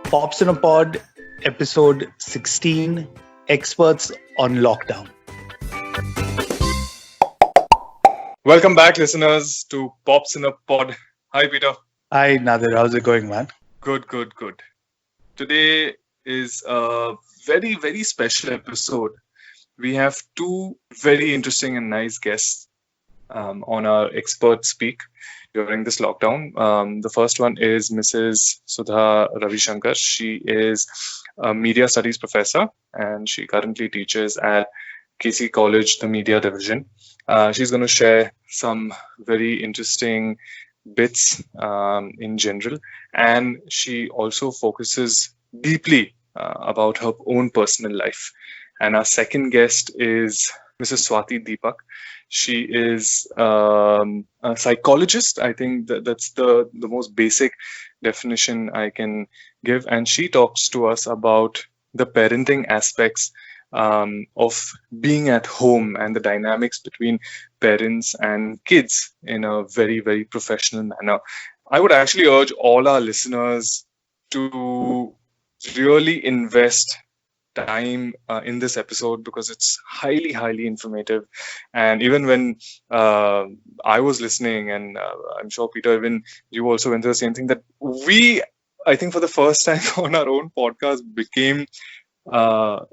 Popsinapod, episode 16, Experts on Lockdown. Welcome back, listeners, to popsinapod. Hi, Peter. Hi, Nadir. How's it going, man? Good. Today is a very, very special episode. We have two very interesting and nice guests on our expert speak during this lockdown. The first one is Mrs. Sudha Ravishankar. She is a media studies professor and she currently teaches at KC College, the media division. She's going to share some very interesting bits in general, and she also focuses deeply about her own personal life. And our second guest is Mrs. Swati Deepak. She is a psychologist. I think that's the most basic definition I can give. And she talks to us about the parenting aspects of being at home and the dynamics between parents and kids in a very, very professional manner. I would actually urge all our listeners to really invest time in this episode because it's highly, highly informative. And even when I was listening, and I'm sure, Peter, even you also went through the same thing, that I think for the first time on our own podcast, became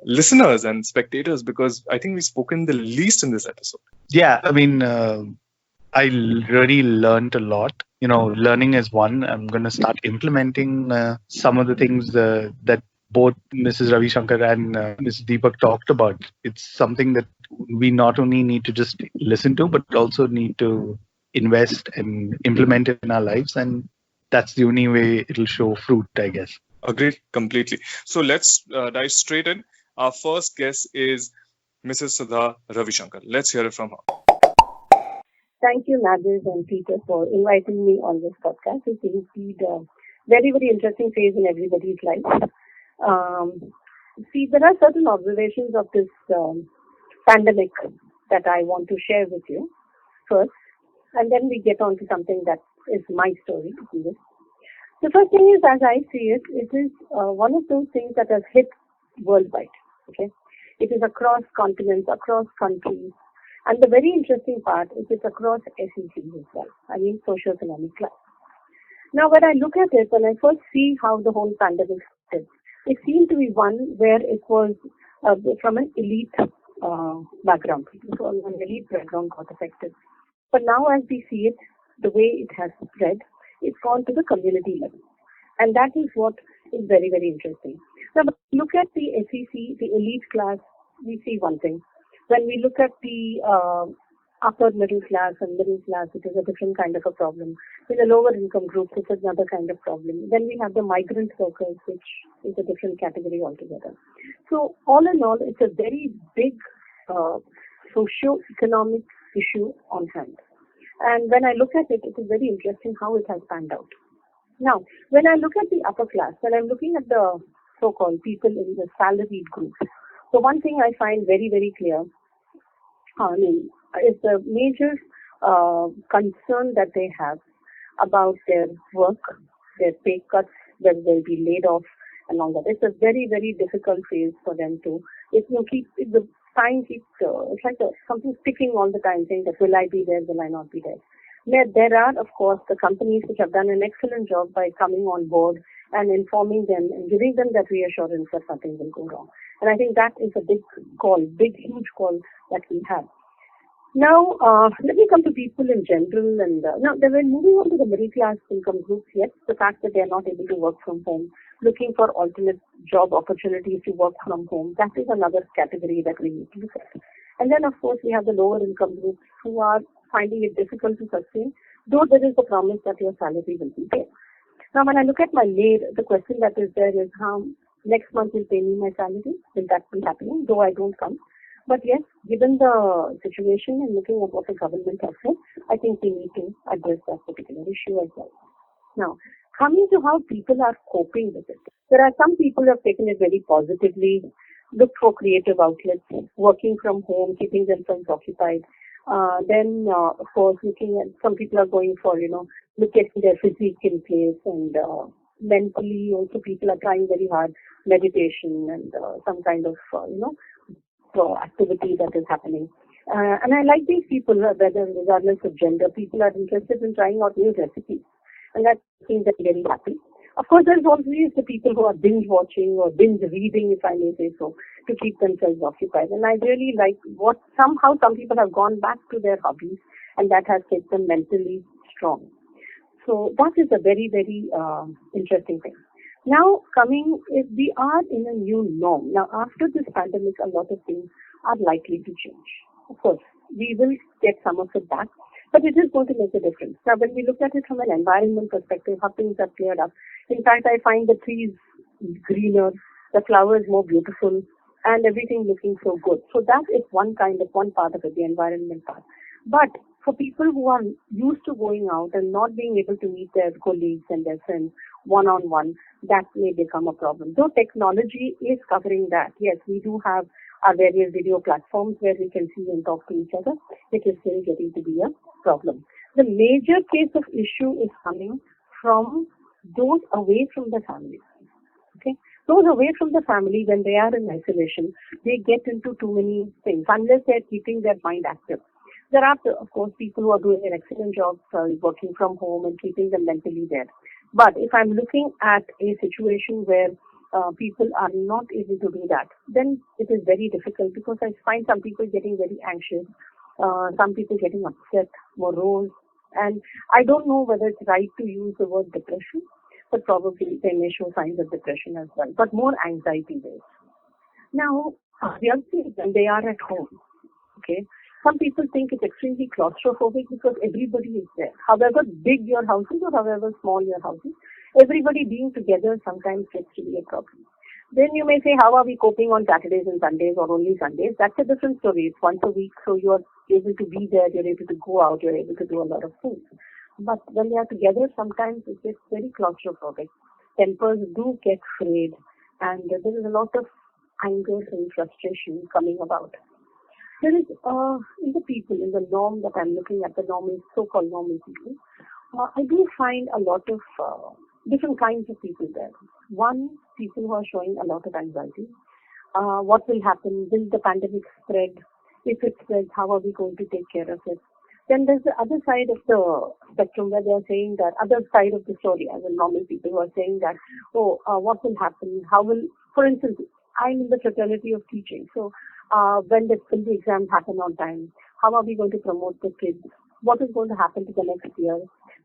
listeners and spectators because I think we've spoken the least in this episode. Yeah, I mean, I really learned a lot. Learning is one. I'm going to start implementing some of the things that both Mrs. Ravishankar and Mrs. Deepak talked about. It's something that we not only need to just listen to, but also need to invest and implement it in our lives. And that's the only way it'll show fruit, I guess. Agreed completely. So let's dive straight in. Our first guest is Mrs. Sudha Ravishankar. Let's hear it from her. Thank you, Nadir and Peter, for inviting me on this podcast. It's indeed a very, very interesting phase in everybody's life. There are certain observations of this pandemic that I want to share with you first, and then we get on to something that is my story in this. The first thing is, as I see it, it is one of those things that has hit worldwide. Okay, it is across continents, across countries, and the very interesting part is it's across SECs as well. I mean, socio-economic class. Now, when I look at it, when I first see how the whole pandemic started, it seemed to be one where it was from an elite background. So an elite background got affected. But now as we see it, the way it has spread, it's gone to the community level. And that is what is very, very interesting. Now, when we look at the SEC, the elite class, we see one thing. When we look at the upper middle class and middle class, it is a different kind of a problem. In the lower income groups, it's another kind of problem. Then we have the migrant workers, which is a different category altogether. So all in all, it's a very big socio-economic issue on hand. And when I look at it, it is very interesting how it has panned out. Now, when I look at the upper class, when I'm looking at the so-called people in the salaried group, so one thing I find very, very clear is the major concern that they have about their work, their pay cuts, whether they'll be laid off and all that. It's a very, very difficult phase for them to, the time keeps, it's like something sticking all the time saying that will I be there, will I not be there. There are, of course, the companies which have done an excellent job by coming on board and informing them and giving them that reassurance that nothing will go wrong. And I think that is a big call, huge call that we have. Now, let me come to people in general. And now, they were moving on to the middle class income groups. Yes, the fact that they are not able to work from home, looking for alternate job opportunities to work from home, that is another category that we need to look at. And then, of course, we have the lower income groups who are finding it difficult to sustain, though there is a promise that your salary will be there. Now, when I look at my laid, the question that is there is how next month will pay me my salary. Will that be happening, though I don't come? But yes, given the situation and looking at what the government has said, I think we need to address that particular issue as well. Now, coming to how people are coping with it. There are some people who have taken it very positively, looked for creative outlets, working from home, keeping themselves occupied. Then, of course, looking at, some people are going for, look at their physique in place and mentally also people are trying very hard, meditation and some kind of, activity that is happening. And I like these people, whether regardless of gender, people are interested in trying out new recipes. And that makes them very happy. Of course, there's always the people who are binge watching or binge reading, if I may say so, to keep themselves occupied. And I really like what somehow some people have gone back to their hobbies, and that has kept them mentally strong. So that is a very, very interesting thing. Now, if we are in a new norm. Now, after this pandemic, a lot of things are likely to change. Of course, we will get some of it back, but it is going to make a difference. Now, when we look at it from an environment perspective, how things are cleared up. In fact, I find the trees greener, the flowers more beautiful, and everything looking so good. So that is one part of it, the environment part. But for people who are used to going out and not being able to meet their colleagues and their friends one-on-one, that may become a problem. Though technology is covering that, yes, we do have our various video platforms where we can see and talk to each other. It is still getting to be a problem. The major case of issue is coming from those away from the family. Okay, those away from the family, when they are in isolation, they get into too many things unless they are keeping their mind active. There are, of course, people who are doing an excellent job working from home and keeping them mentally there. But if I'm looking at a situation where people are not able to do that, then it is very difficult, because I find some people getting very anxious, some people getting upset, morose, and I don't know whether it's right to use the word depression, but probably they may show signs of depression as well, but more anxiety based. Now, the other thing is when they are at home, okay, some people think it's extremely claustrophobic because everybody is there. However big your house is or however small your house is, everybody being together sometimes gets to be a problem. Then you may say, how are we coping on Saturdays and Sundays or only Sundays? That's a different story. It's once a week, so you're able to be there, you're able to go out, you're able to do a lot of things. But when they are together, sometimes it gets very claustrophobic. Tempers do get frayed, and there is a lot of anger and frustration coming about. There is, in the people, in the norm that I'm looking at, the normal, so-called normal people, I do find a lot of different kinds of people there. One, people who are showing a lot of anxiety. What will happen? Will the pandemic spread? If it spreads, how are we going to take care of it? Then there's the other side of the spectrum where they are saying that, other side of the story, as in normal people who are saying that, what will happen? How will, for instance, I'm in the fraternity of teaching. So when the exams happen on time, how are we going to promote the kids? What is going to happen to the next year?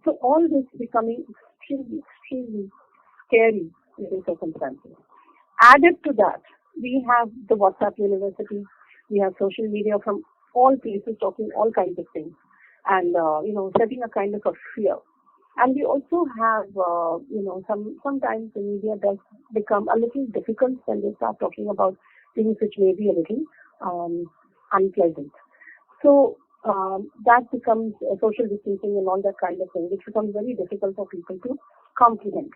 So all this becoming extremely, extremely scary in the circumstances. Added to that, we have the WhatsApp university. We have social media from all places talking all kinds of things and, setting a kind of a fear. And we also have, sometimes the media does become a little difficult when they start talking about things which may be a little unpleasant. So that becomes social distancing and all that kind of thing, which becomes very difficult for people to comprehend.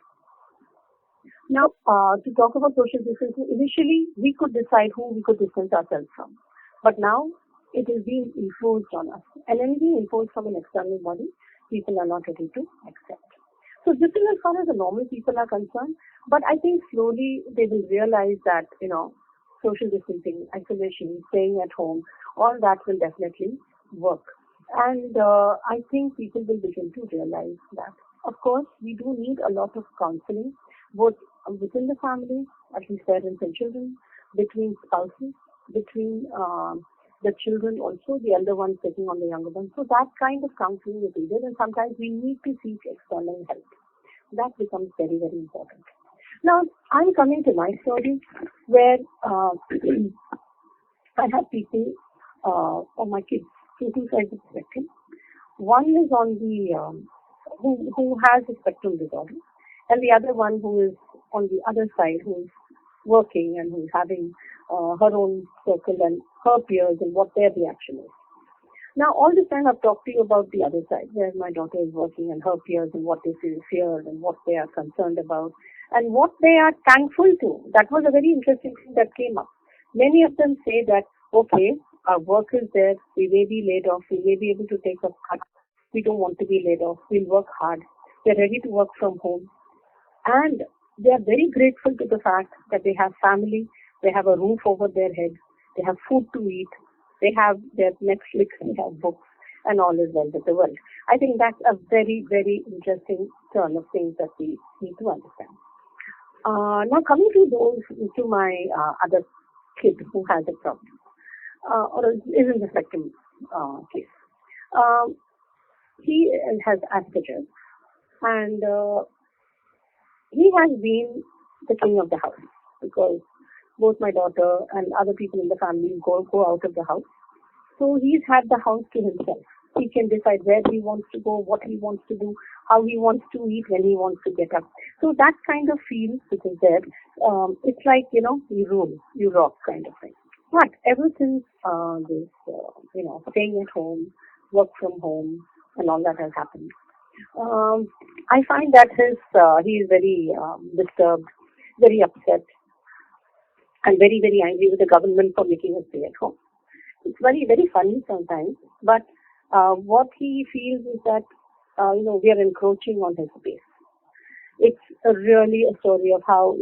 Now, to talk about social distancing, initially we could decide who we could distance ourselves from. But now it is being imposed on us. And anything imposed from an external body, people are not ready to accept. So this is as far as the normal people are concerned. But I think slowly they will realize that, social distancing, isolation, staying at home, all that will definitely work. And I think people will begin to realize that. Of course, we do need a lot of counseling, both within the family, at least parents and children, between spouses, between the children also, the elder ones taking on the younger ones. So that kind of counseling is needed, and sometimes we need to seek external help. That becomes very, very important. Now, I'm coming to my story where I have people, or my kids, two sides of the spectrum. One is on the, who has a spectrum disorder, and the other one who is on the other side, who is working and who is having her own circle and her peers and what their reaction is. Now, all this time I've talked to you about the other side, where my daughter is working and her peers and what they feel feared and what they are concerned about and what they are thankful to. That was a very interesting thing that came up. Many of them say that, okay, our work is there, we may be laid off, we may be able to take a cut, we don't want to be laid off, we'll work hard, we're ready to work from home. And they are very grateful to the fact that they have family, they have a roof over their head, they have food to eat, they have their Netflix, they have books, and all is well with the world. I think that's a very, very interesting turn of things that we need to understand. Now coming to my other kid who has a problem, or is in the spectrum case. He has Asperger's, and he has been the king of the house because both my daughter and other people in the family go out of the house. So he's had the house to himself. He can decide where he wants to go, what he wants to do, how he wants to eat, when he wants to get up. So that kind of feel which is there, it's like, you rule, you rock kind of thing. But ever since this, staying at home, work from home, and all that has happened, I find that he is very disturbed, very upset, and very, very angry with the government for making us stay at home. It's very, very funny sometimes, but what he feels is that, we are encroaching on his space. It's really a story of how,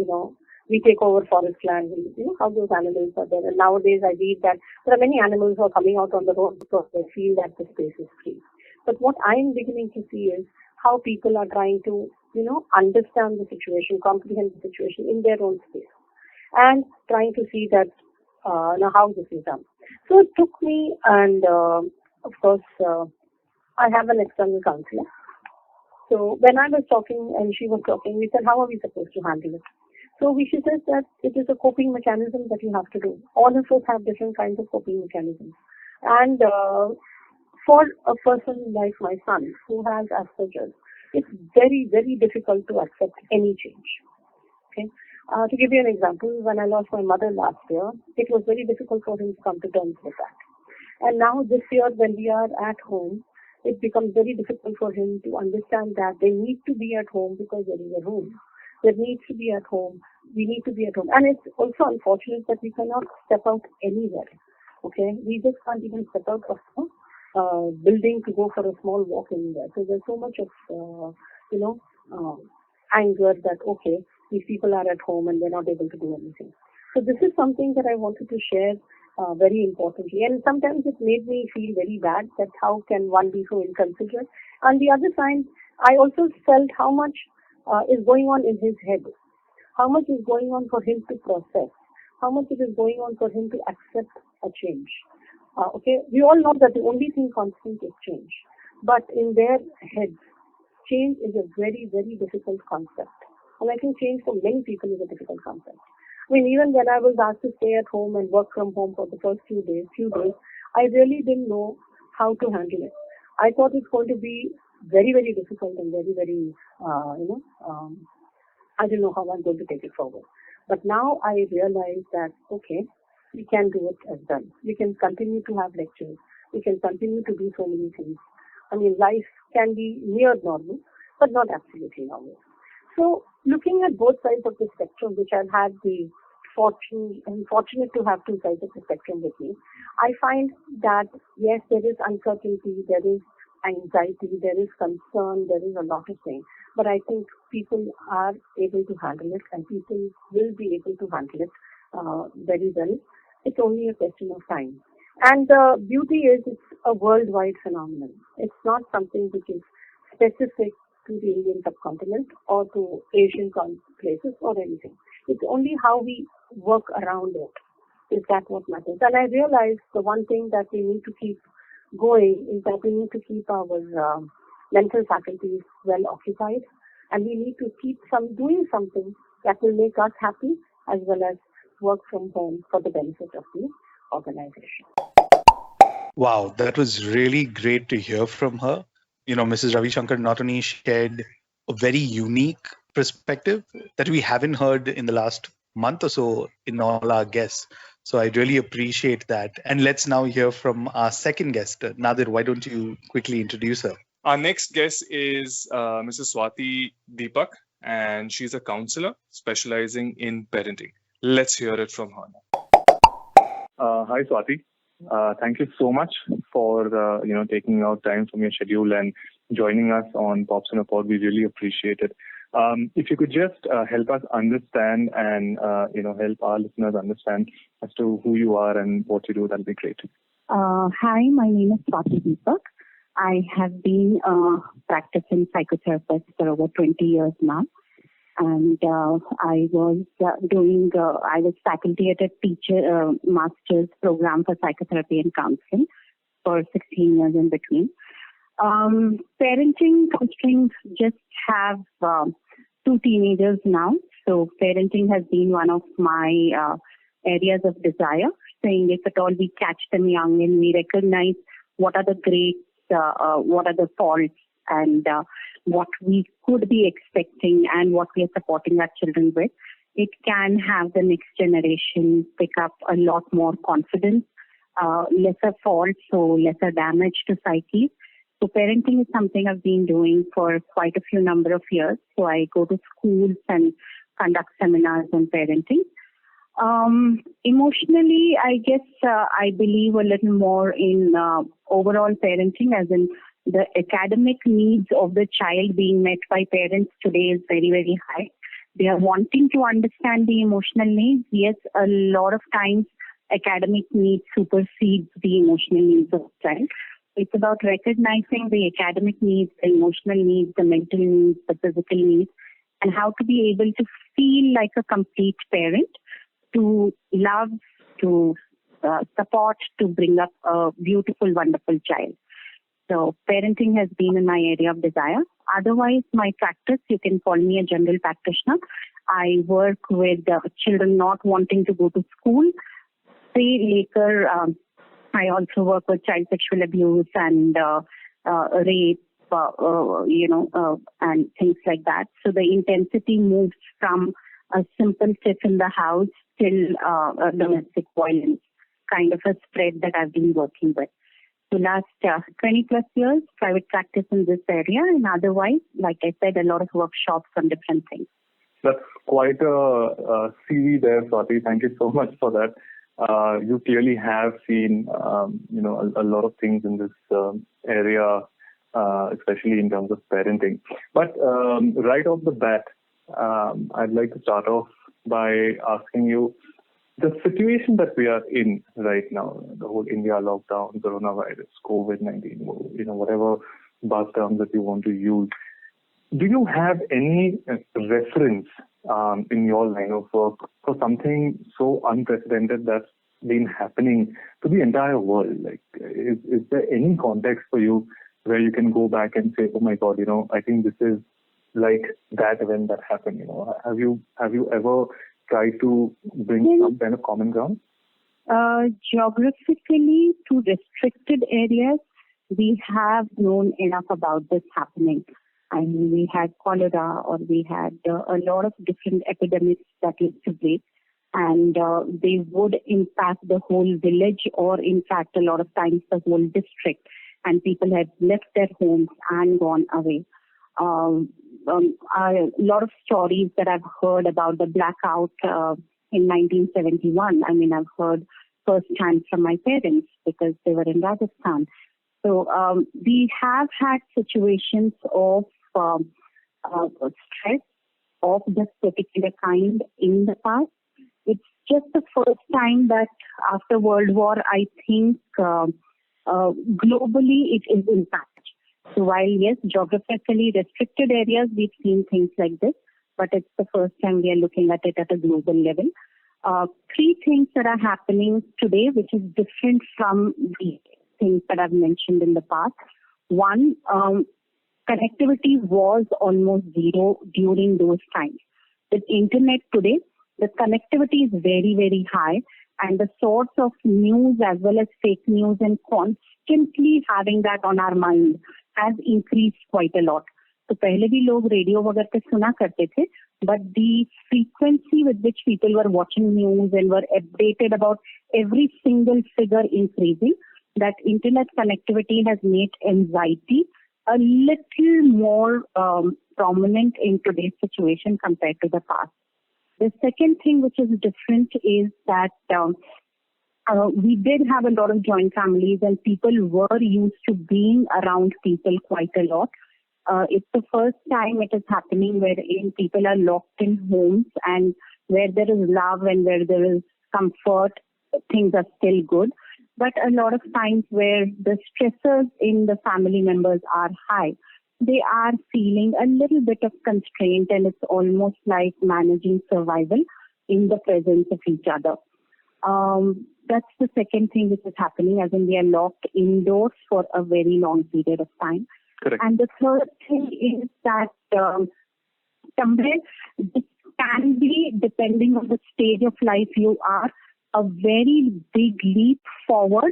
we take over forest land, and, how those animals are there. And nowadays I read that there are many animals who are coming out on the road because they feel that the space is free. But what I'm beginning to see is how people are trying to, understand the situation, comprehend the situation in their own space, and trying to see that, how this is done. So it took me, and of course, I have an external counselor. So when I was talking and she was talking, we said, how are we supposed to handle it? So she says that it is a coping mechanism that you have to do. All of us have different kinds of coping mechanisms. And for a person like my son who has Asperger's, it's very, very difficult to accept any change. Okay. To give you an example, when I lost my mother last year, it was very difficult for him to come to terms with that. And now this year, when we are at home, it becomes very difficult for him to understand that they need to be at home because there is a room. There needs to be at home. We need to be at home. And it's also unfortunate that we cannot step out anywhere. Okay? We just can't even step out of the building to go for a small walk anywhere. So there's so much of, anger that, okay, these people are at home and they're not able to do anything. So this is something that I wanted to share very importantly. And sometimes it made me feel very bad that how can one be so inconsiderate. On the other side, I also felt how much is going on in his head, how much is going on for him to process, how much it is going on for him to accept a change. Okay, we all know that the only thing constant is change. But in their heads, change is a very, very difficult concept. And I think change for many people is a difficult concept. I mean, even when I was asked to stay at home and work from home for the first few days, I really didn't know how to handle it. I thought it's going to be very, very difficult and very, very, I don't know how I'm going to take it forward. But now I realize that, okay, we can do it as well. We can continue to have lectures. We can continue to do so many things. I mean, life can be near normal, but not absolutely normal. So looking at both sides of the spectrum, which I've had the I'm fortunate to have two sides of the spectrum with me, I find that, yes, there is uncertainty, there is anxiety, there is concern, there is a lot of things. But I think people are able to handle it and people will be able to handle it very well. It's only a question of time. And the beauty is it's a worldwide phenomenon. It's not something which is specific to the Indian subcontinent or to Asian places or anything. It's only how we work around it. Is that what matters? And I realized the one thing that we need to keep going is that we need to keep our mental faculties well occupied, and we need to keep doing something that will make us happy as well as work from home for the benefit of the organization. Wow, that was really great to hear from her. Mrs. Ravishankar not only shared a very unique perspective that we haven't heard in the last month or so in all our guests. So I really appreciate that. And let's now hear from our second guest. Nadir, why don't you quickly introduce her? Our next guest is Mrs. Swati Deepak, and she's a counselor specializing in parenting. Let's hear it from her now. Hi, Swati. Thank you so much for taking out time from your schedule and joining us on popsinapod. We really appreciate it. If you could just help us understand and help our listeners understand as to who you are and what you do, that'll be great. Hi, my name is Swati Deepak. I have been practicing psychotherapist for over 20 years now. And I was faculty at a teacher master's program for psychotherapy and counseling for 16 years in between. Parenting counseling just have 2 teenagers now. So parenting has been one of my areas of desire, saying if at all we catch them young and we recognize what are the greats, what are the faults, and what we could be expecting and what we are supporting our children with, it can have the next generation pick up a lot more confidence, lesser faults, so lesser damage to psyche. So parenting is something I've been doing for quite a few number of years. So I go to schools and conduct seminars on parenting. Emotionally, I guess I believe a little more in overall parenting, as in the academic needs of the child being met by parents today is very, very high. They are wanting to understand the emotional needs. Yes, a lot of times academic needs supersedes the emotional needs of the child. It's about recognizing the academic needs, the emotional needs, the mental needs, the physical needs, and how to be able to feel like a complete parent, to love, to support, to bring up a beautiful, wonderful child. So parenting has been in my area of desire. Otherwise, my practice, you can call me a general practitioner. I work with children not wanting to go to school. Later, I also work with child sexual abuse and rape, and things like that. So the intensity moves from a simple tiff in the house till domestic violence, kind of a spread that I've been working with. So last 20 plus years, private practice in this area, and otherwise, like I said, a lot of workshops on different things. That's quite a CV there, Swati. Thank you so much for that. You clearly have seen, a lot of things in this area, especially in terms of parenting. But right off the bat, I'd like to start off by asking you, the situation that we are in right now, the whole India lockdown, coronavirus, COVID-19, whatever buzz terms that you want to use, do you have any reference in your line of work for something so unprecedented that's been happening to the entire world? Like, is there any context for you where you can go back and say, oh my God, I think this is like that event that happened? Have you ever tried to bring some kind of common ground? Geographically, to restricted areas, we have known enough about this happening. I mean, we had cholera, or we had a lot of different epidemics that used to break, and they would impact the whole village, or in fact, a lot of times the whole district, and people had left their homes and gone away. A lot of stories that I've heard about the blackout in 1971, I mean, I've heard firsthand from my parents because they were in Rajasthan. So we have had situations of stress of this particular kind in the past. It's just the first time that after World War, I think globally it is impacted. So while, yes, geographically restricted areas, we've seen things like this, but it's the first time we are looking at it at a global level. 3 things that are happening today, which is different from the things that I've mentioned in the past. One, connectivity was almost zero during those times. With internet today, the connectivity is very, very high, and the source of news as well as fake news and constantly having that on our mind has increased quite a lot. So पहले भी लोग radio वगैरह पे सुना करते थे, but the frequency with which people were watching news and were updated about every single figure increasing, that internet connectivity has made anxiety a little more prominent in today's situation compared to the past. The second thing which is different is that we did have a lot of joint families, and people were used to being around people quite a lot. It's the first time it is happening wherein people are locked in homes, and where there is love and where there is comfort, things are still good. But a lot of times where the stressors in the family members are high, they are feeling a little bit of constraint, and it's almost like managing survival in the presence of each other. That's the second thing which is happening, as in we are locked indoors for a very long period of time. Correct. And the third thing is that somewhere this can be, depending on the stage of life you are, a very big leap forward,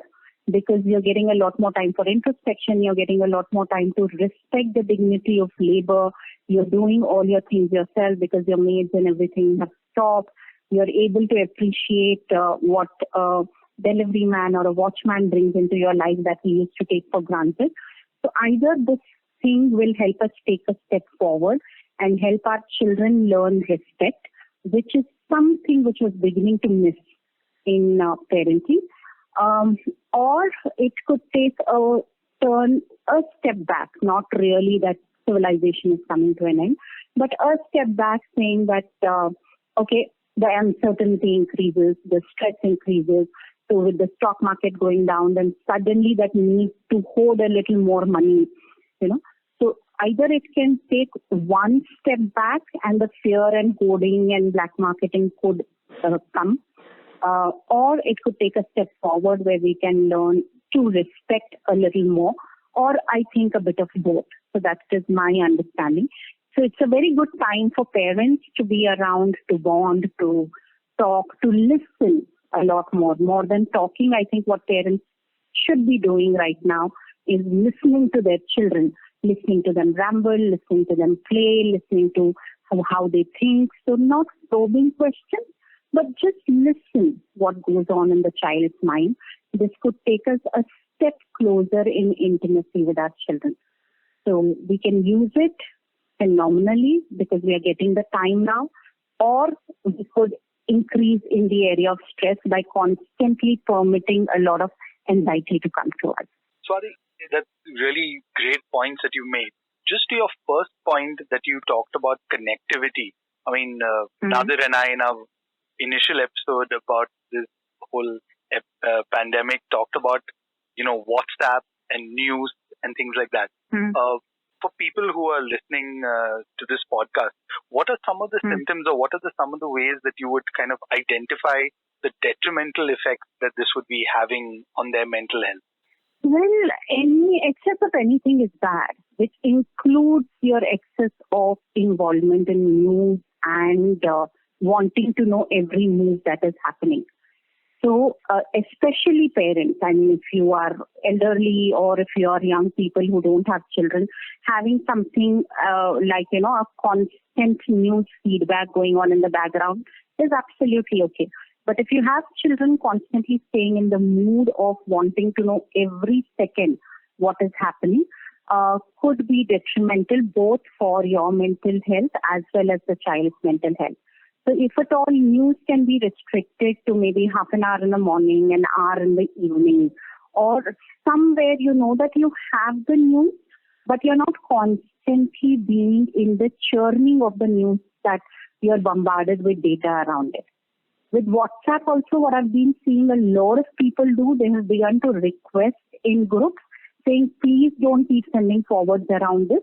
because you're getting a lot more time for introspection, you're getting a lot more time to respect the dignity of labor, you're doing all your things yourself because your maids and everything have stopped, you're able to appreciate what a delivery man or a watchman brings into your life that we used to take for granted. So either this thing will help us take a step forward and help our children learn respect, which is something which was beginning to miss in parenting, or it could take a step back, not really that civilization is coming to an end, but a step back saying that, okay, the uncertainty increases, the stress increases. So with the stock market going down, then suddenly that need to hold a little more money, So either it can take one step back and the fear and hoarding and black marketing could come, or it could take a step forward where we can learn to respect a little more, or I think a bit of both. So that is my understanding. So it's a very good time for parents to be around, to bond, to talk, to listen a lot more than talking. I think what parents should be doing right now is listening to their children, listening to them ramble, listening to them play, listening to how they think. So not probing questions, but just listen what goes on in the child's mind. This could take us a step closer in intimacy with our children. So we can use it phenomenally because we are getting the time now, or we could increase in the area of stress by constantly permitting a lot of anxiety to come to us. Swati, that's really great points that you made. Just to your first point that you talked about connectivity. I mean, Nadir and I in our initial episode about this whole pandemic talked about, WhatsApp and news and things like that. For people who are listening to this podcast, what are some of the symptoms, or what are some of the ways that you would kind of identify the detrimental effects that this would be having on their mental health? Well, any excess of anything is bad, which includes your excess of involvement in news and wanting to know every move that is happening. So, especially parents, I mean, if you are elderly or if you are young people who don't have children, having something like, a constant news feedback going on in the background is absolutely okay. But if you have children constantly staying in the mood of wanting to know every second what is happening, could be detrimental both for your mental health as well as the child's mental health. So if at all, news can be restricted to maybe half an hour in the morning, an hour in the evening, or somewhere that you have the news, but you're not constantly being in the churning of the news that you're bombarded with data around it. With WhatsApp also, what I've been seeing a lot of people do, they have begun to request in groups saying, please don't keep sending forwards around this.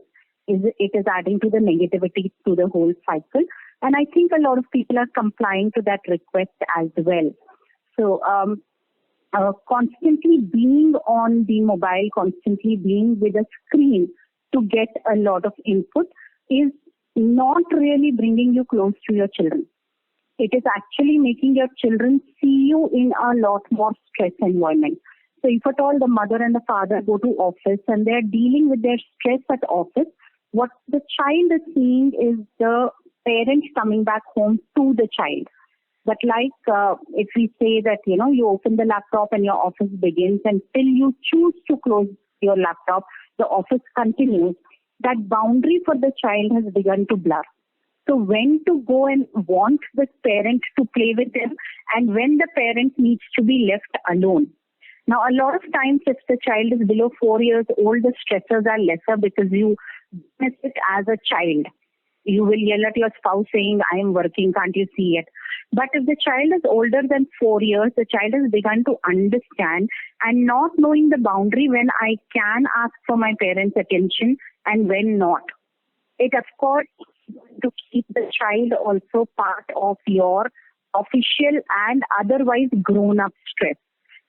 It is adding to the negativity to the whole cycle. And I think a lot of people are complying to that request as well. So constantly being on the mobile, constantly being with a screen to get a lot of input is not really bringing you close to your children. It is actually making your children see you in a lot more stress environment. So if at all the mother and the father go to office and they're dealing with their stress at office, what the child is seeing is the parent coming back home to the child. But like if we say that, you open the laptop and your office begins, and till you choose to close your laptop, the office continues, that boundary for the child has begun to blur. So when to go and want the parent to play with them, and when the parent needs to be left alone. Now, a lot of times if the child is below 4 years old, the stressors are lesser because you witness it as a child. You will yell at your spouse saying, I am working, can't you see it? But if the child is older than 4 years, the child has begun to understand and not knowing the boundary when I can ask for my parents' attention and when not. It, of course, to keep the child also part of your official and otherwise grown-up stress.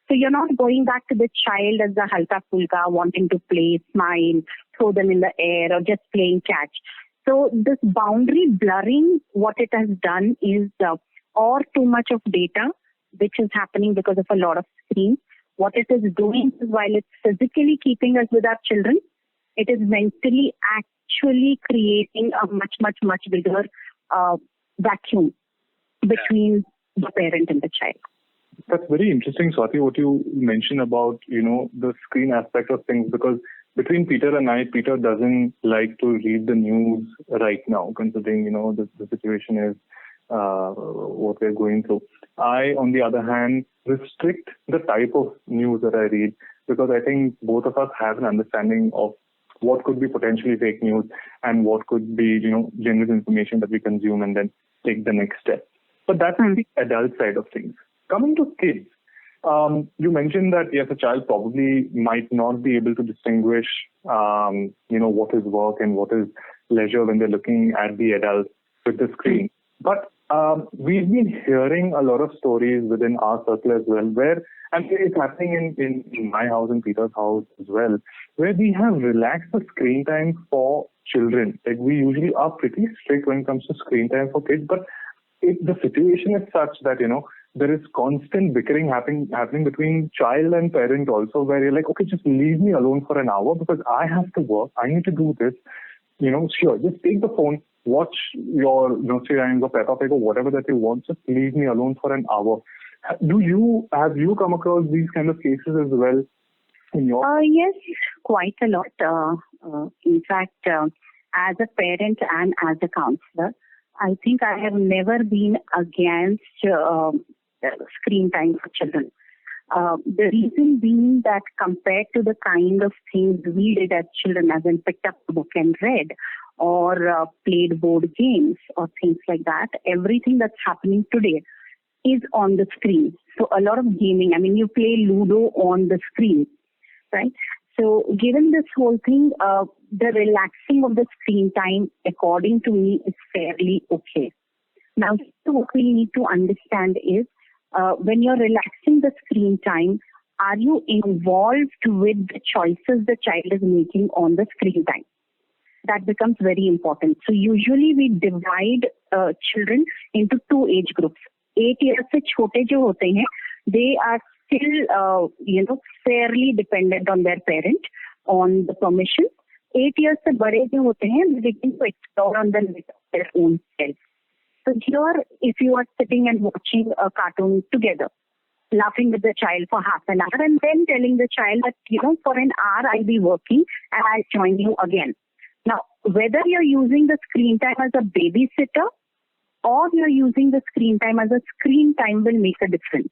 So you're not going back to the child as the halka pulka, wanting to play, smile, throw them in the air, or just playing catch. So this boundary blurring, what it has done is, or too much of data, which is happening because of a lot of screens. What it is doing is, while it's physically keeping us with our children, it is mentally actually creating a much, much, much bigger vacuum between the parent and the child. That's very interesting, Swati, what you mentioned about, the screen aspect of things, because between Peter and I, Peter doesn't like to read the news right now, considering, the situation is what we're going through. I, on the other hand, restrict the type of news that I read, because I think both of us have an understanding of what could be potentially fake news and what could be, genuine information that we consume and then take the next step. But that's the adult side of things. Coming to kids, you mentioned that, yes, a child probably might not be able to distinguish, what is work and what is leisure when they're looking at the adult with the screen. But we've been hearing a lot of stories within our circle as well, where, and it's happening in my house and Peter's house as well, where we have relaxed the screen time for children. Like, we usually are pretty strict when it comes to screen time for kids, but the situation is such that, there is constant bickering happening between child and parent also, where you're like, okay, just leave me alone for an hour because I have to work. I need to do this. Sure, just take the phone, watch your nursery rhymes or Peppa Pig or whatever that you want. Just leave me alone for an hour. Have you come across these kind of cases as well in your? Yes, quite a lot. In fact, as a parent and as a counselor, I think I have never been against screen time for children. The reason being that compared to the kind of things we did as children, as in picked up a book and read, or played board games or things like that, everything that's happening today is on the screen. So a lot of gaming, you play Ludo on the screen, right? So given this whole thing, the relaxing of the screen time, according to me, is fairly okay. Now, what we need to understand is, when you're relaxing the screen time, are you involved with the choices the child is making on the screen time? That becomes very important. So usually we divide children into two age groups. 8 years से छोटे जो होते हैं, they are still, fairly dependent on their parent, on the permission. 8 years से बड़े जो होते हैं, they begin to explore on their own self. So here, if you are sitting and watching a cartoon together, laughing with the child for half an hour, and then telling the child that, for an hour I'll be working and I'll join you again. Now, whether you're using the screen time as a babysitter or you're using the screen time as a screen time will make a difference.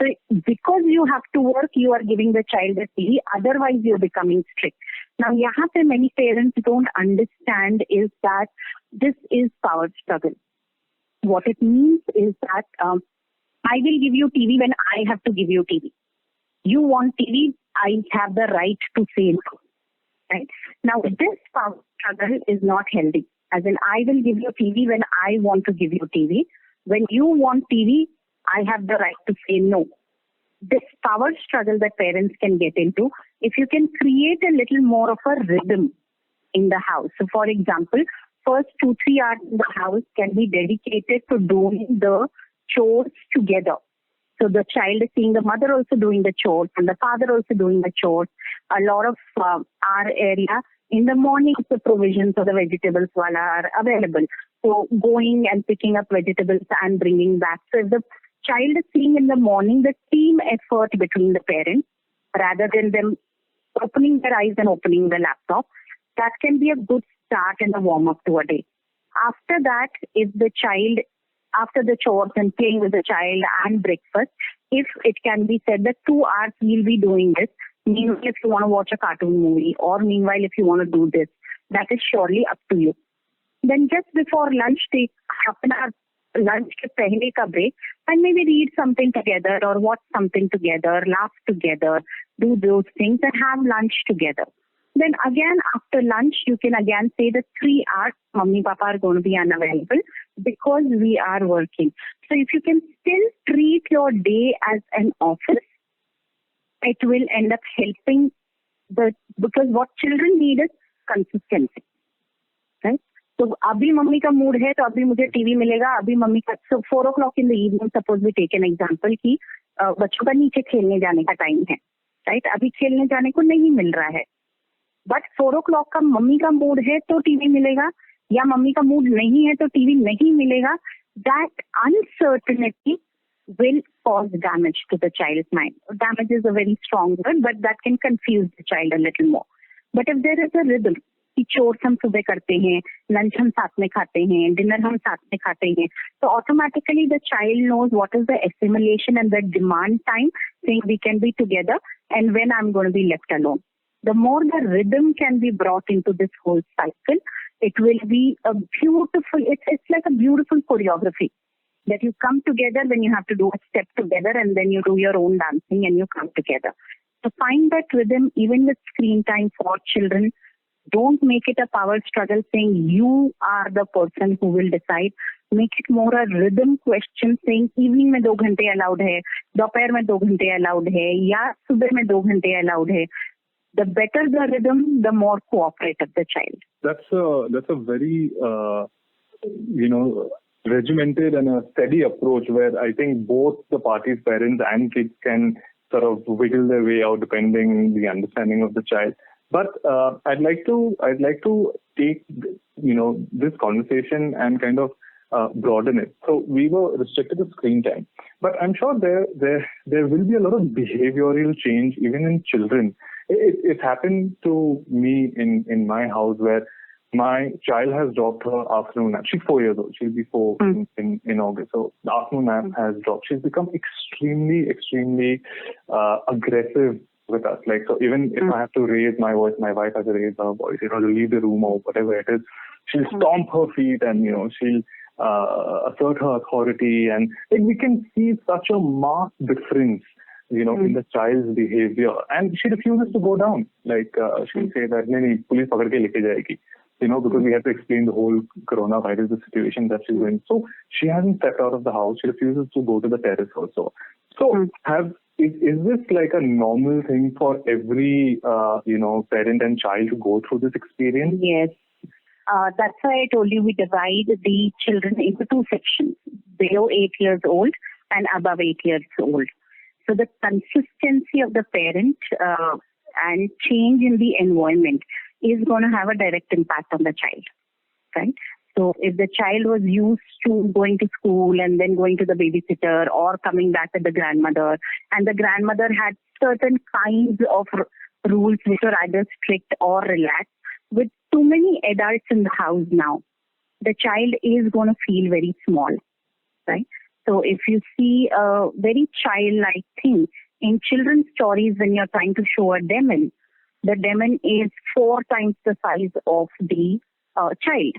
So because you have to work, you are giving the child a TV, otherwise you're becoming strict. Now, यहाँ पे many parents don't understand is that this is power struggle. What it means is that I will give you TV when I have to give you TV. You want TV, I have the right to say no. Right? Now, this power struggle is not healthy. As in, I will give you TV when I want to give you TV. When you want TV, I have the right to say no. This power struggle that parents can get into, if you can create a little more of a rhythm in the house. So, for example, first 2-3 hours in the house can be dedicated to doing the chores together. So the child is seeing the mother also doing the chores and the father also doing the chores. A lot of our area, in the morning, the provisions of the vegetables are available. So going and picking up vegetables and bringing back. So if the child is seeing in the morning the team effort between the parents, rather than them opening their eyes and opening the laptop, that can be a good start and a warm-up to a day. After that, if the child, after the chores and playing with the child and breakfast, if it can be said that 2 hours we'll be doing this, meanwhile if you want to watch a cartoon movie or meanwhile if you want to do this, that is surely up to you. Then just before lunch, take half an hour lunch ke pehle ka break and maybe read something together or watch something together, laugh together, do those things and have lunch together. Then again, after lunch, you can again say the 3 hours, Mummy, Papa are going to be unavailable because we are working. So if you can still treat your day as an office, it will end up helping because what children need is consistency, right? तो अभी mummy का mood है तो अभी मुझे TV मिलेगा, अभी mummy का 4 o'clock in the evening, suppose we take an example कि बच्चों का नीचे खेलने जाने का टाइम है, राइट? अभी खेलने जाने को नहीं मिल रहा है, बट 4 o'clock का मम्मी का मूड है तो टीवी मिलेगा, या मम्मी का मूड नहीं है तो टीवी नहीं मिलेगा. That uncertainty will cause damage to the child's mind. Damage is a very strong word, but that can confuse the child a little more. But if there is a rhythm, कि चोर हम सुबह करते हैं, lunch हम साथ में खाते हैं, डिनर हम साथ में खाते हैं, तो automatically the child knows what is the assimilation and the demand time, saying we can be together and when I'm going to be left alone. The more the rhythm can be brought into this whole cycle, it will be a beautiful, it's like a beautiful choreography that you come together when you have to do a step together and then you do your own dancing and you come together. So find that rhythm even with screen time for children. Don't make it a power struggle saying you are the person who will decide. Make it more a rhythm question saying evening में 2 घंटे allowed है, दोपहर में 2 घंटे allowed है, या सुबह में 2 घंटे allowed है. The better the rhythm, the more cooperative the child. That's a very regimented and a steady approach where I think both the parties, parents and kids, can sort of wiggle their way out depending the understanding of the child. But I'd like to take this conversation and kind of broaden it. So we were restricted to screen time, but I'm sure there will be a lot of behavioral change even in children. It happened to me in my house where my child has dropped her afternoon nap. She's 4 years old. She'll be 4 in August. So the afternoon nap has dropped. She's become extremely aggressive with us. Like, so even if I have to raise my voice, my wife has to raise her voice, to leave the room or whatever it is, she'll stomp her feet and, she'll assert her authority. And we can see such a marked difference, in the child's behavior. And she refuses to go down. Like, she'll say that, nahi, police pakad ke leke jayegi. Because we have to explain the whole coronavirus, the situation that she's in. So she hasn't stepped out of the house. She refuses to go to the terrace also. So is this like a normal thing for every, parent and child to go through this experience? Yes. That's why I told you we divide the children into 2 sections, below 8 years old and above 8 years old. So the consistency of the parent and change in the environment is going to have a direct impact on the child, right? So if the child was used to going to school and then going to the babysitter or coming back with the grandmother, and the grandmother had certain kinds of rules which are either strict or relaxed, with too many adults in the house now, the child is going to feel very small, right? So if you see a very childlike thing in children's stories when you're trying to show a demon, the demon is 4 times the size of the child,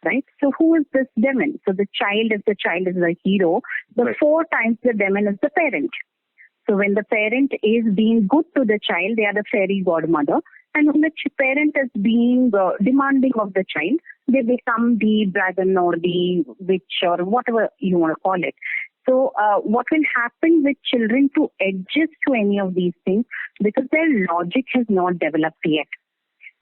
right? So who is this demon? So the child, if the child is the hero, the 4 times the demon is the parent. So when the parent is being good to the child, they are the fairy godmother. And when the parent is being demanding of the child, they become the dragon or the witch or whatever you want to call it. So what will happen with children to adjust to any of these things, because their logic has not developed yet.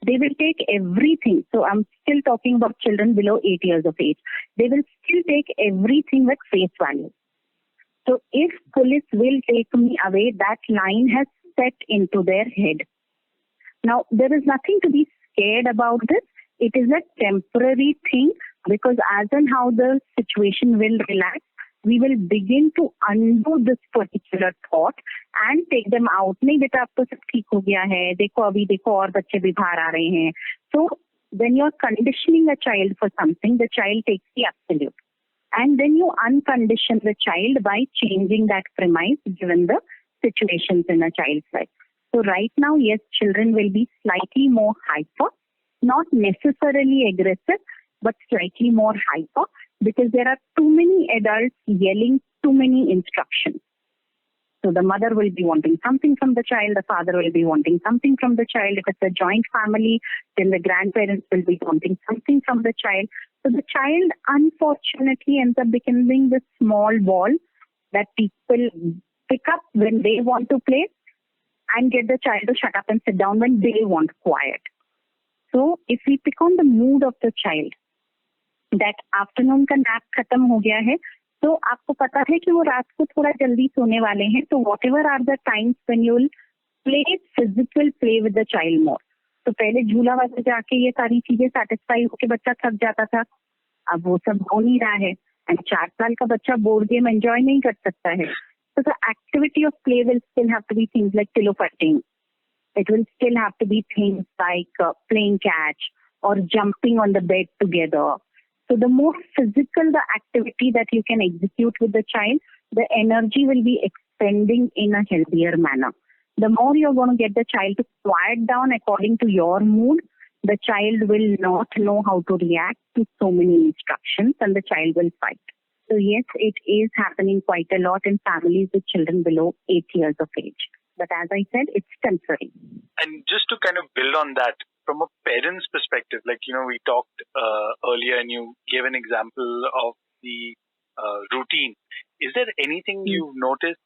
They will take everything. So I'm still talking about children below 8 years of age. They will still take everything with face value. So if police will take me away, that line has set into their head. Now, there is nothing to be scared about this. It is a temporary thing, because as and how the situation will relax, we will begin to undo this particular thought and take them out. नहीं बेटा अब तो सब ठीक हो गया है, देखो अभी देखो और बच्चे भी बाहर आ रहे हैं. So when you are conditioning a child for something, the child takes the absolute. And then you uncondition the child by changing that premise given the situations in a child's life. So right now, yes, children will be slightly more hyper not necessarily aggressive, but slightly more hyper, because there are too many adults yelling too many instructions. So the mother will be wanting something from the child, the father will be wanting something from the child. If it's a joint family, then the grandparents will be wanting something from the child. So the child unfortunately ends up becoming this small ball that people pick up when they want to play and get the child to shut up and sit down when they want quiet. So if we pick on the mood of the child, that afternoon का nap खत्म हो गया है, तो आपको पता है कि वो रात को थोड़ा जल्दी सोने वाले हैं, तो whatever are the times when you will physical play with the child more. तो पहले झूला वाले जाके ये सारी चीजें सेटिस्फाई होके बच्चा थक जाता था, अब वो सब हो नहीं रहा है, एंड 4 साल का बच्चा बोर्ड गेम एंजॉय नहीं कर सकता है. So the activity of play will still have to be things like pillow fighting. It will still have to be things like playing catch or jumping on the bed together. So the more physical the activity that you can execute with the child, the energy will be expending in a healthier manner. The more you're going to get the child to quiet down according to your mood, the child will not know how to react to so many instructions and the child will fight. So yes, it is happening quite a lot in families with children below 8 years of age. But as I said, it's temporary. And just to kind of build on that, from a parent's perspective, like, we talked earlier and you gave an example of the routine. Is there anything you've noticed,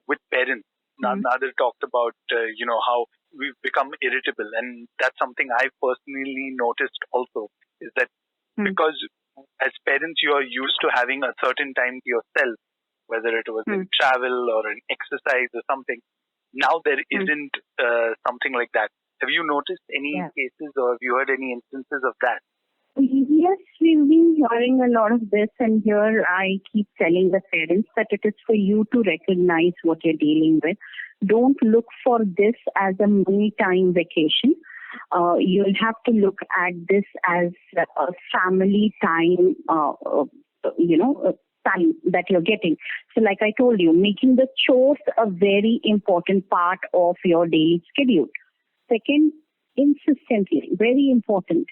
with parents? Nader talked about, how we've become irritable. And that's something I've personally noticed also, is that because as parents, you are used to having a certain time to yourself, whether it was in travel or in exercise or something. Now there isn't something like that. Have you noticed any cases or have you heard any instances of that? Yes, we've been hearing a lot of this, and here I keep telling the parents that it is for you to recognize what you're dealing with. Don't look for this as a me time vacation. You'll have to look at this as a family time, time that you're getting. So like I told you, making the chores a very important part of your daily schedule. Second, insistently, very important,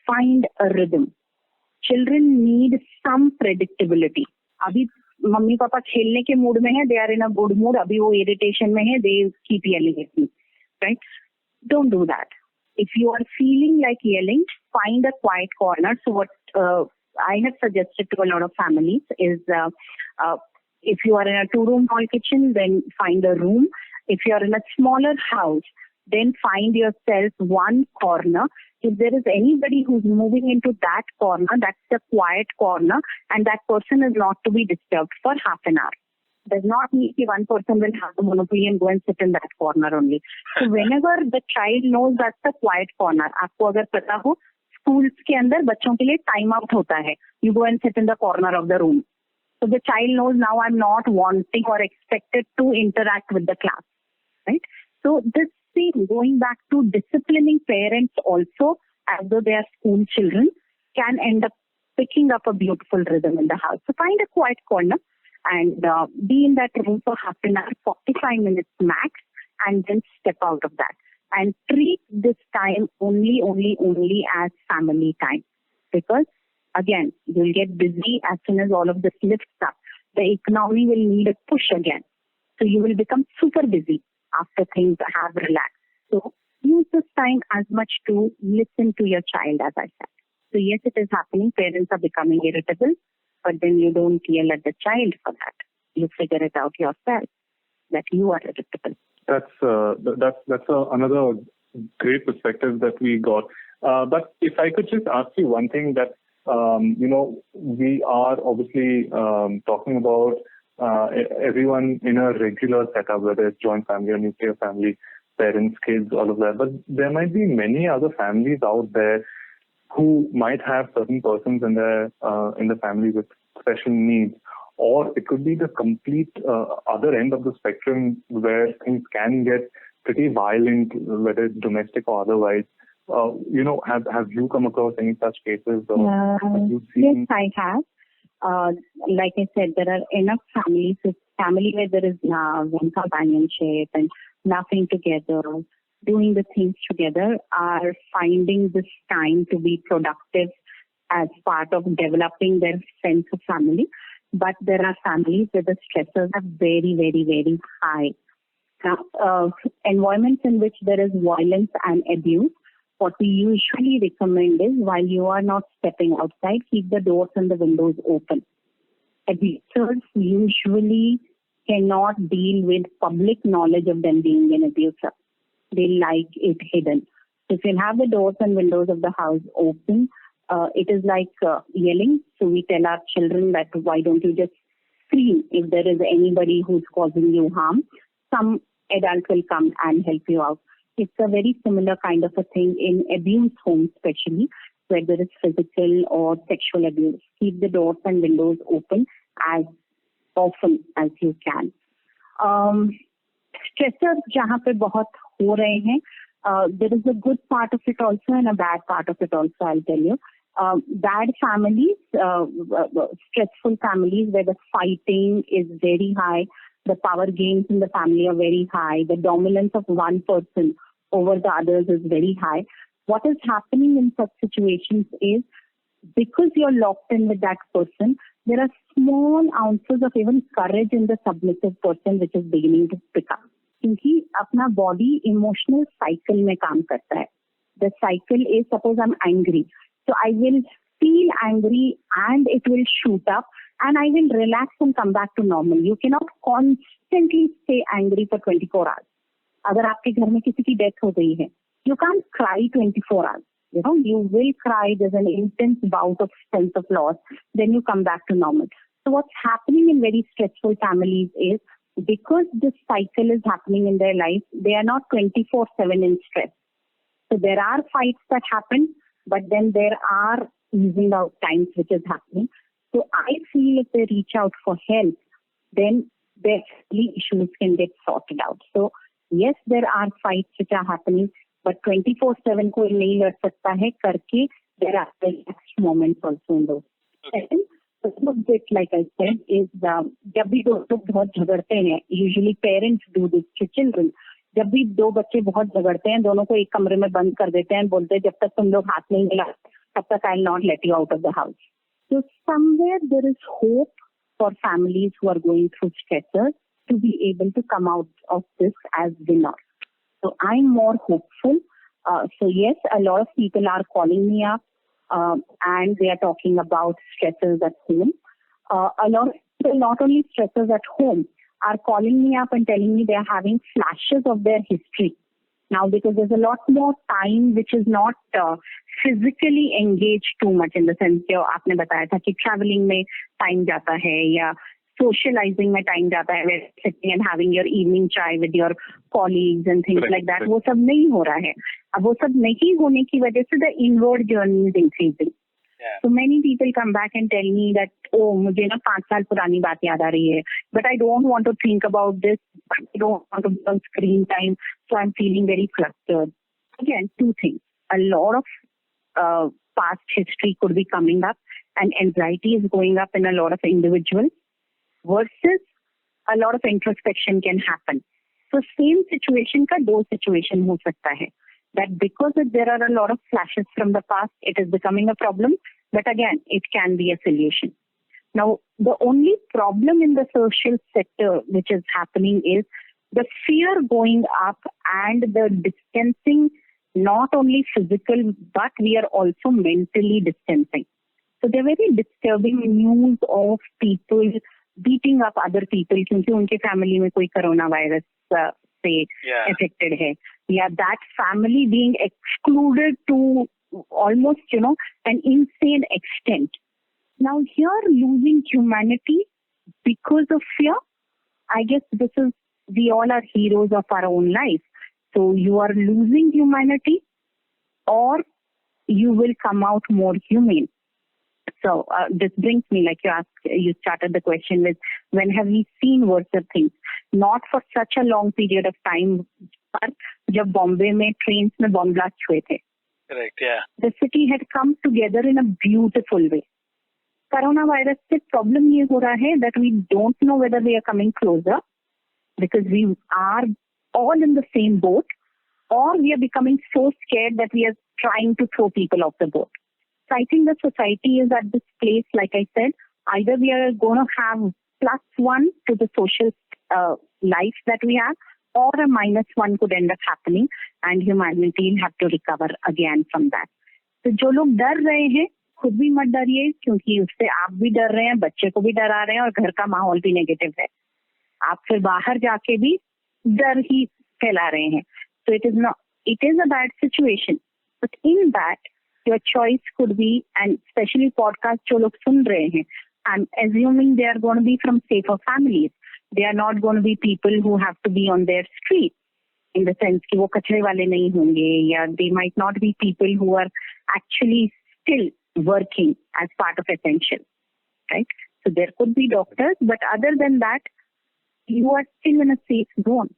find a rhythm. Children need some predictability. अभी mummy papa खेलने के mood में है, they are in a good mood. अभी वो irritation में है, they keep yelling at me, right? Don't do that. If you are feeling like yelling, find a quiet corner. So what I have suggested to a lot of families is if you are in a 2-room hall kitchen, then find a room. If you are in a smaller house, then find yourself one corner. If there is anybody who's moving into that corner, that's the quiet corner, and that person is not to be disturbed for half an hour. Does not mean that one person will have the monopoly and go and sit in that corner only. So whenever the child knows that's the quiet corner, आपको अगर पता हो schools के अंदर बच्चों के लिए time out होता है, you go and sit in the corner of the room. So the child knows now I'm not wanting or expected to interact with the class, right? So this thing, going back to disciplining parents also, as though they are school children, can end up picking up a beautiful rhythm in the house. So find a quiet corner and be in that room for half an hour, 45 minutes max, and then step out of that. And treat this time only as family time. Because, again, you'll get busy as soon as all of this lifts up. The economy will need a push again. So you will become super busy after things have relaxed. So use this time as much to listen to your child, as I said. So yes, it is happening. Parents are becoming irritable, but then you don't yell at the child for that. You figure it out yourself that you are irritable. That's another great perspective that we got. But if I could just ask you one thing, that we are obviously talking about everyone in a regular setup, whether it's joint family or nuclear family, parents, kids, all of that. But there might be many other families out there who might have certain persons in the family with special needs, or it could be the complete other end of the spectrum where things can get pretty violent, whether it's domestic or otherwise. Have you come across any such cases? Or have you seen? Yes, I have. Like I said, there are enough families, family where there is love and companionship and laughing together, doing the things together, are finding this time to be productive as part of developing their sense of family. But there are families where the stresses are very, very, very high. Now, environments in which there is violence and abuse, what we usually recommend is, while you are not stepping outside, keep the doors and the windows open. Abusers usually cannot deal with public knowledge of them being an abuser. They like it hidden. So if you have the doors and windows of the house open, it is like yelling. So we tell our children that why don't you just scream if there is anybody who's causing you harm. Some adult will come and help you out. It's a very similar kind of a thing in abuse homes, especially where there is physical or sexual abuse. Keep the doors and windows open as often as you can. Stressors जहाँ पे बहुत हो रहे हैं, there is a good part of it also and a bad part of it also, I'll tell you. Bad families, stressful families where the fighting is very high, the power games in the family are very high, the dominance of one person over the others is very high. What is happening in such situations is, because you're locked in with that person, there are small ounces of even courage in the submissive person which is beginning to pick up. क्योंकि अपना body emotional cycle में काम करता है. The cycle is, suppose I'm angry, so I will feel angry and it will shoot up and I will relax and come back to normal. You cannot constantly stay angry for 24 hours. अगर आपके घर में किसी की death हो गई है, you can't cry 24 hours. You know, you will cry, there's an intense bout of sense of loss, then you come back to normal. So what's happening in very stressful families is, because this cycle is happening in their life, they are not 24/7 in stress. So there are fights that happen, but then there are easing out times which is happening. So I feel if they reach out for help, then their issues can get sorted out. So yes, there are fights which are happening, but 24/7 कोई नहीं लड़ सकता है करके, there are relaxed moments also in those. Second, the bit like I said is, जब भी दो लोग बहुत झगड़ते हैं, usually parents do this to children. जब भी दो बच्चे बहुत झगड़ते हैं, दोनों को एक कमरे में बंद कर देते हैं, बोलते हैं जब तक तुम लोग हाथ नहीं मिला तब तक I'll not let you out of the house. So somewhere there is hope for families who are going through stressors to be able to come out of this as winners. So I'm more hopeful. So yes, a lot of people are calling me up and they are talking about stresses at home. A lot of people, not only stresses at home, are calling me up and telling me they are having flashes of their history. Now, because there's a lot more time which is not physically engaged too much, in the sense कि आपने बताया था कि traveling में time जाता है या socializing में time जाता है, where sitting and having your evening chai with your colleagues and things like that, वो सब नहीं हो रहा है. अब वो सब नहीं होने की वजह से the inward journey is increasing. Yeah. So many people come back and tell me that, oh, मुझे ना 5 साल पुरानी बात याद आ रही है, but I don't want to think about this, I don't want to be on screen time, so I'm feeling very flustered. Again, two things. A lot of past history could be coming up and anxiety is going up in a lot of individuals, versus a lot of introspection can happen. So same situation का दो situation हो सकता है. That because there are a lot of flashes from the past, it is becoming a problem. But again, it can be a solution. Now, the only problem in the social sector which is happening is the fear going up and the distancing, not only physical, but we are also mentally distancing. So there are very disturbing news of people beating up other people क्योंकि उनके family में कोई corona virus से affected है. Yeah, that family being excluded to almost, an insane extent. Now here, losing humanity because of fear, I guess we all are heroes of our own life. So you are losing humanity or you will come out more humane. So this brings me, like you started the question with, when have we seen worse things? Not for such a long period of time, but जब बॉम्बे में trains में bomb blast हुए थे. Correct, yeah. The city had come together in a beautiful way. Corona virus से problem ये हो रहा है that we don't know whether we are coming closer because we are all in the same boat. or we are becoming so scared that we are trying to throw people off the boat. So I think the society is at this place, like I said, either we are going to have +1 to the social life that we have, or a -1 could end up happening, and humanity will have to recover again from that. तो जो लोग डर रहे हैं खुद भी मत डरिए, क्योंकि उससे आप भी डर रहे हैं, बच्चे को भी डरा रहे हैं, और घर का माहौल भी नेगेटिव है. आप फिर बाहर जाके भी डर ही फैला रहे हैं. So it is a bad situation, but in that your choice could be, and especially podcast जो लोग सुन रहे हैं, I'm assuming they are going to be from safer families. They are not going to be people who have to be on their street, in the sense कि वो कचरे वाले नहीं होंगे, या they might not be people who are actually still working as part of essential, right? So there could be doctors, but other than that, you are still in a safe zone.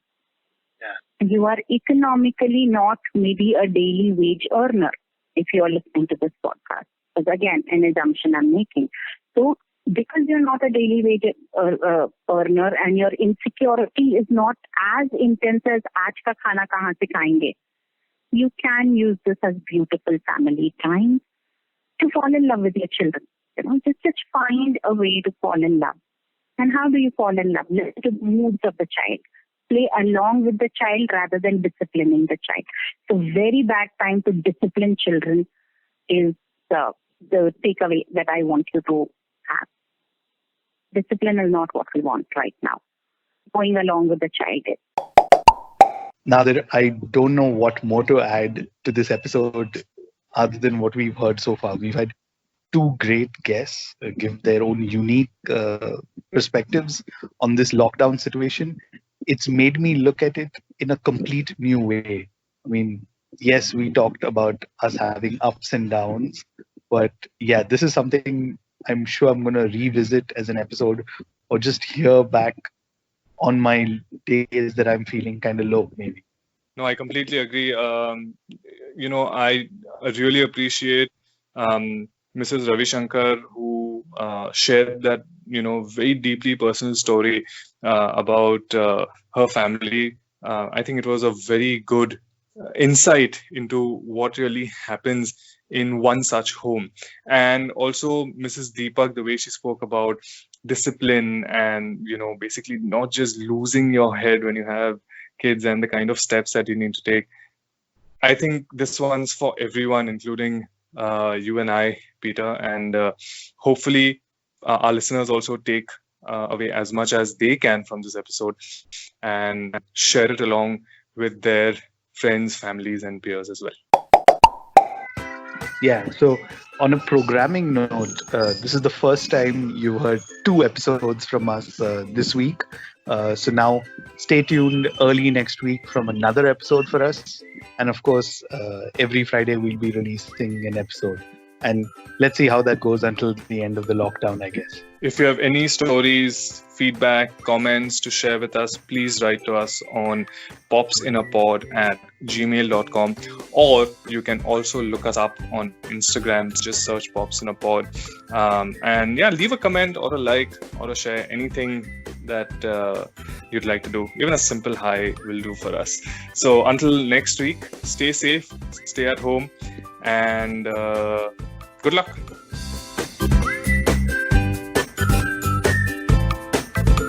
Yeah. You are economically not maybe a daily wage earner if you are listening to this podcast. Because again, an assumption I'm making. So because you're not a daily wage earner and your insecurity is not as intense as aaj ka khana kahan se khayenge, you can use this as beautiful family time to fall in love with your children. Just find a way to fall in love. And how do you fall in love? Listen to the moods of the child. Play along with the child rather than disciplining the child. So very bad time to discipline children is the takeaway that I want you to have. Discipline is not what we want right now. Going along with the child is. Nadir, I don't know what more to add to this episode other than what we've heard so far. We've had two great guests give their own unique perspectives on this lockdown situation. It's made me look at it in a complete new way. I mean, yes, we talked about us having ups and downs, but yeah, this is something I'm sure I'm going to revisit as an episode, or just hear back on my days that I'm feeling kind of low, maybe. No, I completely agree. I really appreciate Mrs. Ravishankar, who shared that, very deeply personal story about her family. I think it was a very good insight into what really happens in one such home. And also Mrs. Deepak, the way she spoke about discipline and, basically not just losing your head when you have kids and the kind of steps that you need to take. I think this one's for everyone, including you and I, Peter, and hopefully our listeners also take away as much as they can from this episode and share it along with their friends, families, and peers as well. Yeah, so on a programming note, this is the first time you heard 2 episodes from us this week. So now stay tuned early next week from another episode for us. And of course, every Friday we'll be releasing an episode. And let's see how that goes until the end of the lockdown, I guess. If you have any stories, feedback, comments to share with us, please write to us on popsinapod@gmail.com, or you can also look us up on Instagram. Just search popsinapod. And yeah, leave a comment or a like or a share, anything that you'd like to do. Even a simple hi will do for us. So until next week, stay safe, stay at home, and good luck.